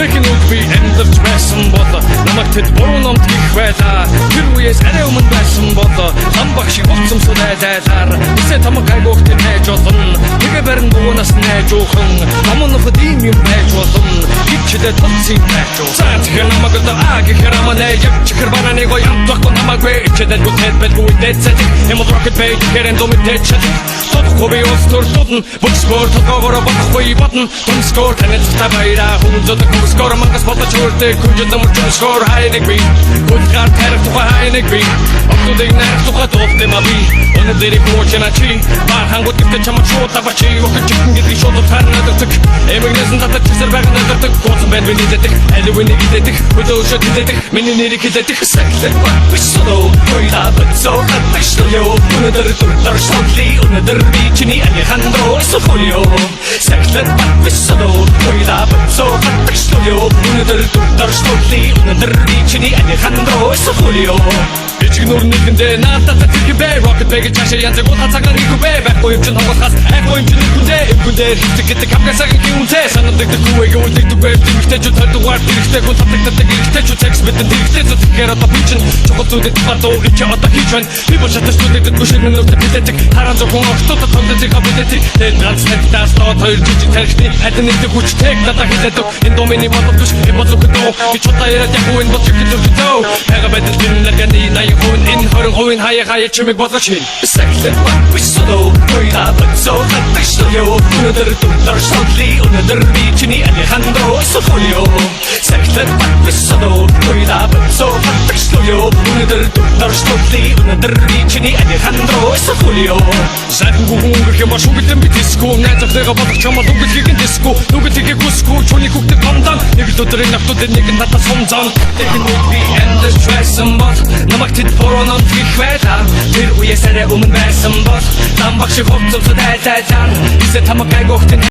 Тэхэн үгүй амьдарч байсан бол намайг тэд буруу номд хийх байлаа. Тэр үеэс арай өмнө байсан бол лам багш болцсон судайлаар үсэ тамаг гайгуухт нээж болно. Тэгээ барин буунаас нээж уухан амнах дэм юм байж болно. Хичдэ тулцын байж уу. Цаатх намайг даа гэхэр амнаа явчих бананы гой амтах намайг хичдэ бүтэд бэлгүй дэцэт юм rocket page хэрэн домитэч. Хобби остуртун бокскор тогоогоор бохгүй бодно. Томскор танил тавайра хүнзөд скор мангас бодож хүрдэг күнжэд намж скор хайныг би гүдгар тарих тухай хайныг би октодыг нарих тухай толтой маби өнөдөр коочна чи бар хангууд гэдэг чамд шууд авчи өгч чихэн гэдэг шууд тарнадаг эмэгнэсэн татаж чисэр байгаа надад гоцсон байна миний дэдэг аливны гэдэг хөдөөшөд гэдэг миний нэрийг хэлдэг сахлах бисоо койда бацоо хаташлё өнөдөр дуртар шотли өнөдөр би чиний Алехандро Сохолио сахлах бисоо койда бацоо хаташлё өнөдөр дуртар шотли өнөдөр би чиний Алехандро Сохолио Ичгнур нэгэндээ надад тэгбэ rocket bag чашаа янз гол хацаага нэгбэ байхгүй юм чин хогоос айхгүй юм чин күндээ гэдэг хавгасаг гүнтэй санадаг дэггүй гүнтэй дэггүй тэгтэй ч төлөвөр тэгтэй гол хатдаг тэгтэй ч текст битэн тэгтэй ч тэгэхээр одоо би чин чухал зүйлд батуу ич одоо хийж байна би бол шатаж зүйлд гүшиг нүрт битдэг харан зөвхөн октод томдөж хабэдэг тэр ганц нэгтээс тоо хоёр жижиг тарихны хатан нэг хүчтэйг надад хэлдэг энэ домины бодож бодох би чотаа яриад яг энэ бодож хэлдэг яга байтал бинлэгний хүн энэ хорин хаяа чимэг болгож хин сахлах бисоо койда бацоо хаташлё өнөдөр дуртар шотли өнөдөр би чиний Алехандро Сохолио сахлах бисоо койда бацоо хаташлё өнөдөр дуртар шотли өнөдөр би чиний Алехандро Сохолио сайхан гүнгэх юм ашигтай би диско найзтайгаа бодох чамд үгэлгийн диско нүгэлийг гүсгүү чуны хүүхдэд гомдон нэг л өдрийн автод нэг надад сумзан тэхэн би and the stress бол намайг тэд буруу номд хийх байлаа. Тэр үеэс арай өмнө байсан бол лам багш болцсон судайлаар үсэ тамаг гайгуухт